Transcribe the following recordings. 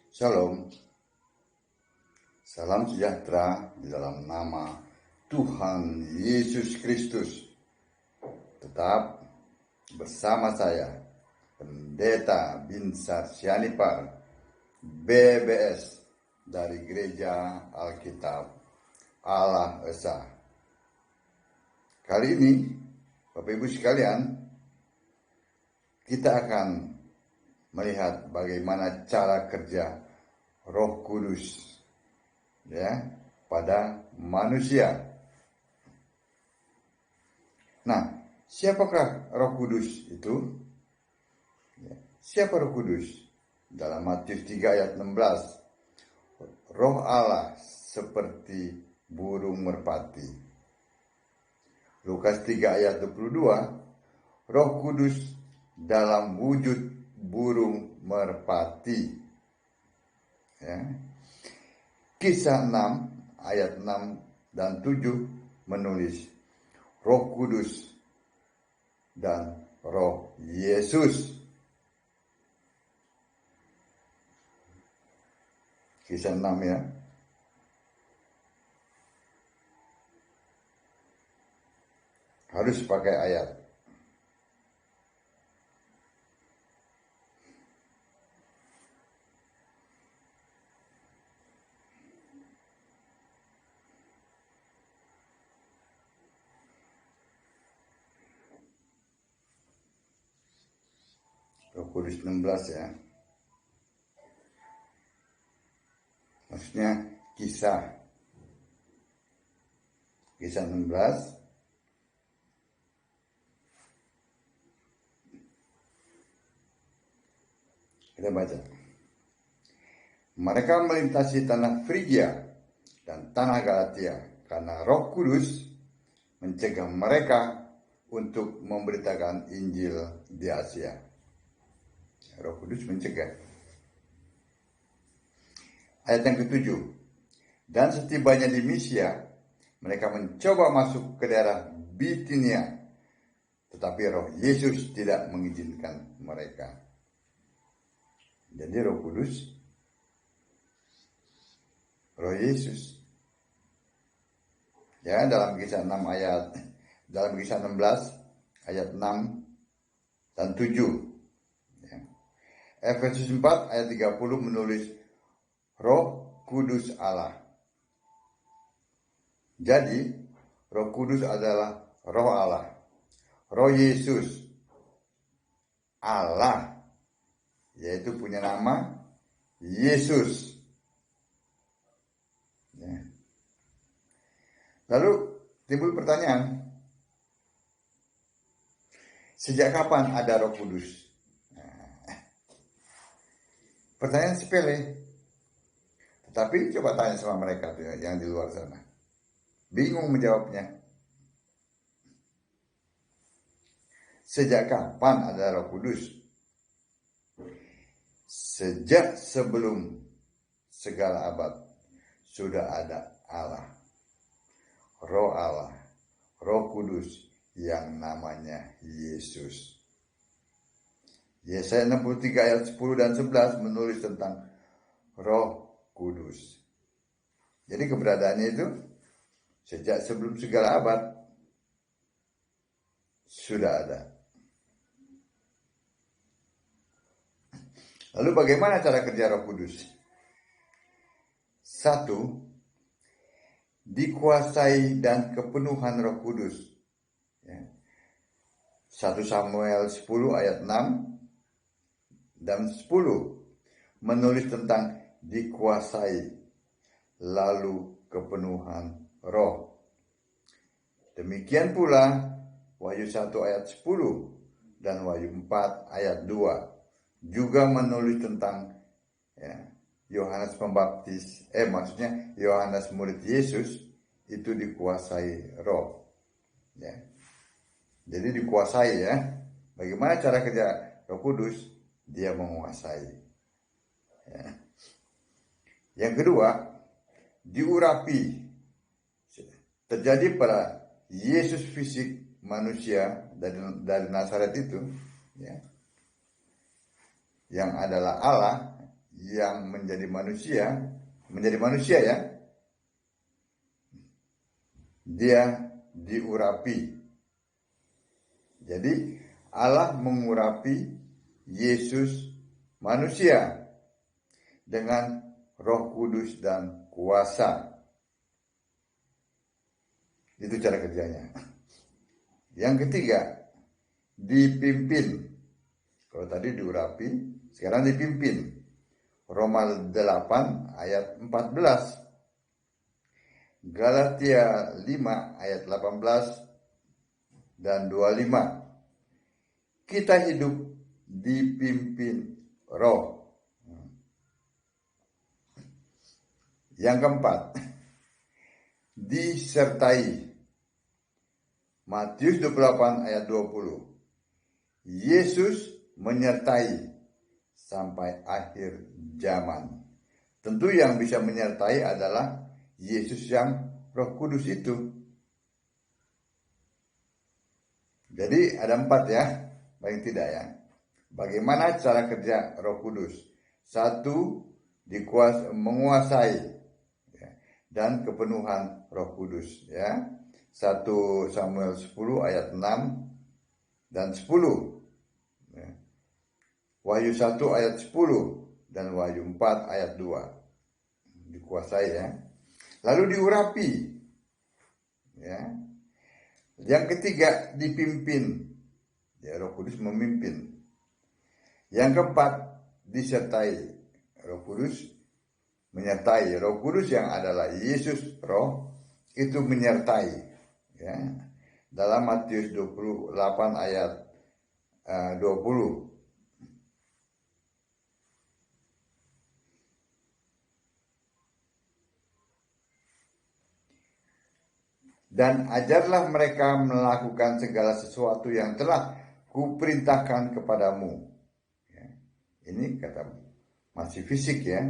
Shalom, salam sejahtera di dalam nama Tuhan Yesus Kristus. Tetap bersama saya, Pendeta Binsar Sianipar, BBS dari Gereja Alkitab Allah Esa. Kali ini, Bapak Ibu sekalian, kita akan melihat bagaimana cara kerja Roh Kudus pada manusia. Nah, siapakah Roh Kudus itu? Siapa Roh Kudus? Dalam Matius 3 ayat 16, Roh Allah seperti burung merpati. Lukas 3 ayat 22, Roh Kudus dalam wujud burung merpati. Kisah 6 ayat 6 dan 7 menulis Roh Kudus dan Roh Yesus. Kisah 6 ya. Harus pakai ayat. Roh Kudus 16 ya. Maksudnya kisah 16 kita baca. Mereka melintasi tanah Frigia dan tanah Galatia karena Roh Kudus mencegah mereka untuk memberitakan Injil di Asia. Roh Kudus mencegah. Ayat yang ke-7. Dan setibanya di Misia, mereka mencoba masuk ke daerah Bitinia, tetapi Roh Yesus tidak mengizinkan mereka. Jadi Roh Kudus, Roh Yesus. Ya, dalam kisah 16 ayat 6 dan 7. Ya. Efesus 4 ayat 30 menulis Roh Kudus Allah. Jadi, Roh Kudus adalah Roh Allah. Roh Yesus Allah, yaitu punya nama Yesus. Ya. Lalu timbul pertanyaan, sejak kapan ada Roh Kudus? Pertanyaan sepele, tetapi coba tanya sama mereka yang di luar sana. Bingung menjawabnya. Sejak kapan ada Roh Kudus? Sejak sebelum segala abad sudah ada Allah. Roh Allah, Roh Kudus yang namanya Yesus. Yesaya 63 ayat 10 dan 11 menulis tentang Roh Kudus. Jadi keberadaannya itu sejak sebelum segala abad sudah ada. Lalu bagaimana cara kerja Roh Kudus? 1. Dikuasai dan kepenuhan Roh Kudus. 1 Samuel 10 ayat 6 dan 10 menulis tentang dikuasai lalu kepenuhan Roh. Demikian pula Wahyu 1 ayat 10 dan Wahyu 4 ayat 2 juga menulis tentang Yohanes Pembaptis, maksudnya Yohanes murid Yesus itu dikuasai Roh. Jadi dikuasai ya. Bagaimana cara kerja Roh Kudus? Dia menguasai. Yang kedua, diurapi. Terjadi pada Yesus fisik manusia dari Nazaret itu, yang adalah Allah yang menjadi manusia ya, dia diurapi. Jadi Allah mengurapi Yesus manusia dengan Roh Kudus dan kuasa. Itu cara kerjanya. Yang ketiga, dipimpin. Kalau tadi diurapi, sekarang dipimpin. Roma 8 ayat 14. Galatia 5 ayat 18 dan 25. Kita hidup dipimpin Roh. Yang keempat, disertai. Matius 28 ayat 20. Yesus menyertai sampai akhir zaman. Tentu yang bisa menyertai adalah Yesus yang Roh Kudus itu. Jadi ada 4 ya, paling tidak ya. Bagaimana cara kerja Roh Kudus? 1, menguasai ya, dan kepenuhan Roh Kudus ya. 1 Samuel 10 ayat 6 dan 10. Ya. Wahyu 1 ayat 10 dan Wahyu 4 ayat 2. Dikuasai ya. Lalu diurapi. Ya. Yang ketiga, dipimpin. Ya, Roh Kudus memimpin. Yang keempat, disertai. Roh Kudus menyertai. Roh Kudus yang adalah Yesus Roh itu menyertai. Ya. Dalam Matius 28 ayat 20. Dan ajarlah mereka melakukan segala sesuatu yang telah kuperintahkan kepadamu. Ya. Ini kata masih fisik ya.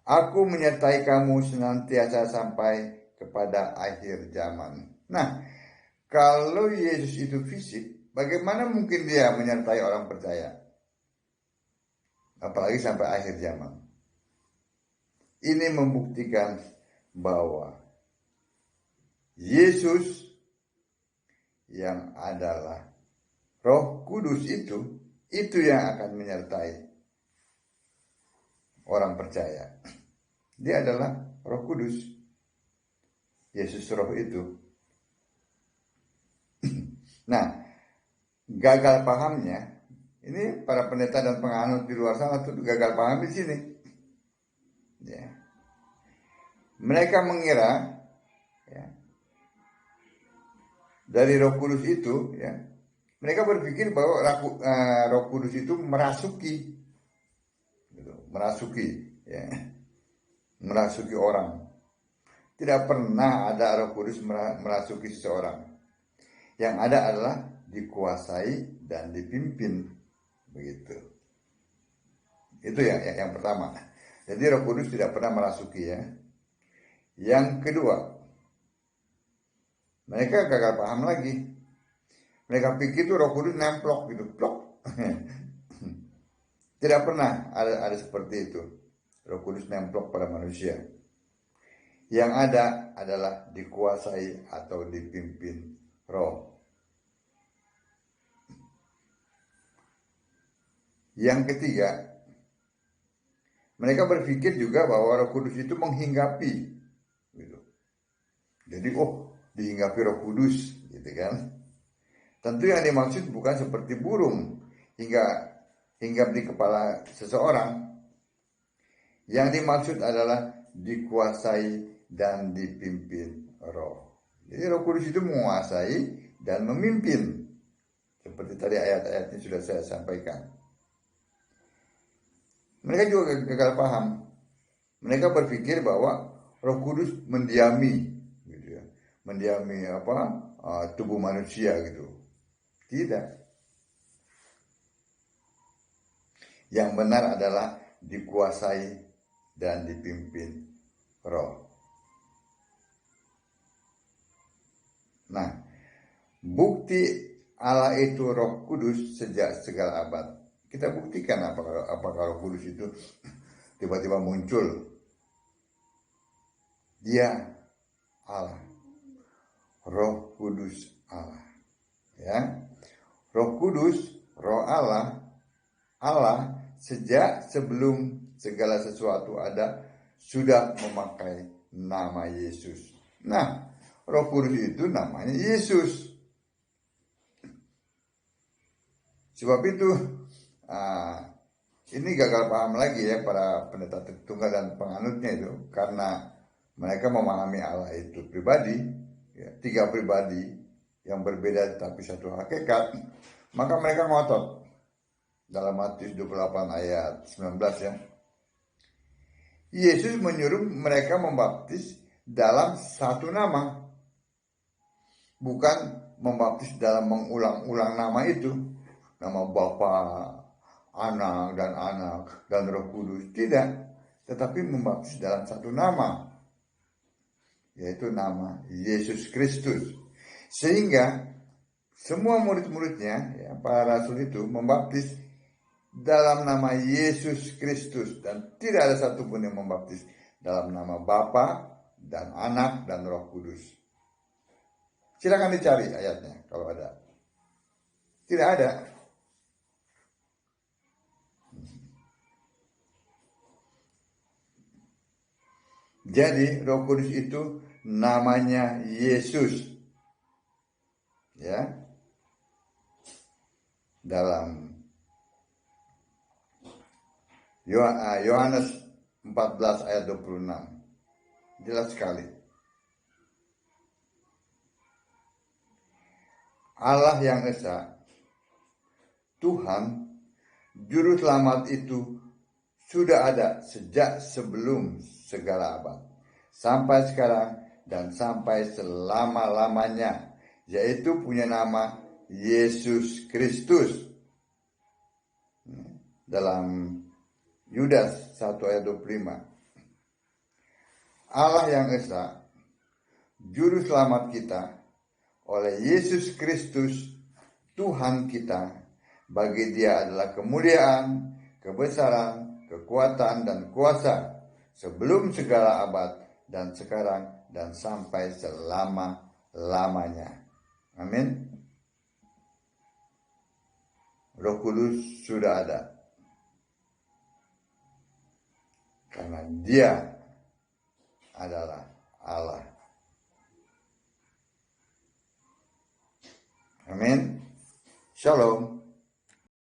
Aku menyertai kamu senantiasa sampai kepada akhir zaman. Nah, kalau Yesus itu fisik, bagaimana mungkin dia menyertai orang percaya? Apalagi sampai akhir zaman. Ini membuktikan bahwa Yesus yang adalah Roh Kudus itu yang akan menyertai orang percaya. Dia adalah Roh Kudus. Yesus Roh itu. Nah, gagal pahamnya, ini para pendeta dan penganut di luar sana tuh gagal paham di sini. Ya. Mereka mengira ya, dari Roh Kudus itu, ya, mereka berpikir bahwa Roh Kudus itu merasuki, gitu, ya, merasuki orang. Tidak pernah ada Roh Kudus merasuki seseorang. Yang ada adalah dikuasai dan dipimpin, begitu. Itu yang pertama. Jadi Roh Kudus tidak pernah merasuki ya. Yang kedua, mereka gagal paham lagi. Mereka pikir itu Roh Kudus nemplok gitu, plok. Tidak pernah ada seperti itu. Roh Kudus nemplok pada manusia. Yang ada adalah dikuasai atau dipimpin Roh. Yang ketiga, mereka berpikir juga bahwa Roh Kudus itu menghinggapi, gitu. Jadi dihinggapi Roh Kudus, gitu kan? Tentu yang dimaksud bukan seperti burung hinggap di kepala seseorang. Yang dimaksud adalah dikuasai dan dipimpin Roh. Jadi Roh Kudus itu menguasai dan memimpin. Seperti tadi ayat-ayatnya sudah saya sampaikan. Mereka juga gagal paham. Mereka berpikir bahwa Roh Kudus mendiami, gitu ya, mendiami tubuh manusia gitu. Tidak. Yang benar adalah dikuasai dan dipimpin Roh. Nah, bukti Allah itu Roh Kudus sejak segala abad. Kita buktikan apakah Roh Kudus itu tiba-tiba muncul. Dia Allah, Roh Kudus Allah. Ya, Roh Kudus, Roh Allah, Allah sejak sebelum segala sesuatu ada sudah memakai nama Yesus. Nah, Roh Kudus itu namanya Yesus. Sebab itu ini gagal paham lagi ya para pendeta Tritunggal dan penganutnya itu, karena mereka memahami Allah itu pribadi, ya, 3 pribadi yang berbeda tapi satu hakikat, maka mereka ngotot dalam Matius 28 ayat 19 ya. Yesus menyuruh mereka membaptis dalam satu nama, bukan membaptis dalam mengulang-ulang nama itu, nama Bapa, Anak, dan Roh Kudus. Tidak, tetapi membaptis dalam satu nama, yaitu nama Yesus Kristus. Sehingga semua murid-muridnya, ya, para rasul itu membaptis dalam nama Yesus Kristus, dan tidak ada satupun yang membaptis dalam nama Bapa dan Anak dan Roh Kudus. Silakan dicari ayatnya kalau ada. Tidak ada. Jadi Roh Kudus itu namanya Yesus. Ya. Dalam Yohanes 14 ayat 26. Jelas sekali. Allah yang Esa, Tuhan, Juru Selamat itu sudah ada sejak sebelum segala abad, sampai sekarang dan sampai selama-lamanya, yaitu punya nama Yesus Kristus. Dalam Yudas 1 ayat 25. Allah yang Esa, Juru Selamat kita, oleh Yesus Kristus, Tuhan kita, bagi Dia adalah kemuliaan, kebesaran, kekuatan, dan kuasa sebelum segala abad dan sekarang dan sampai selama-lamanya. Amin. Roh Kudus sudah ada, karena Dia adalah Allah. Amin. Shalom.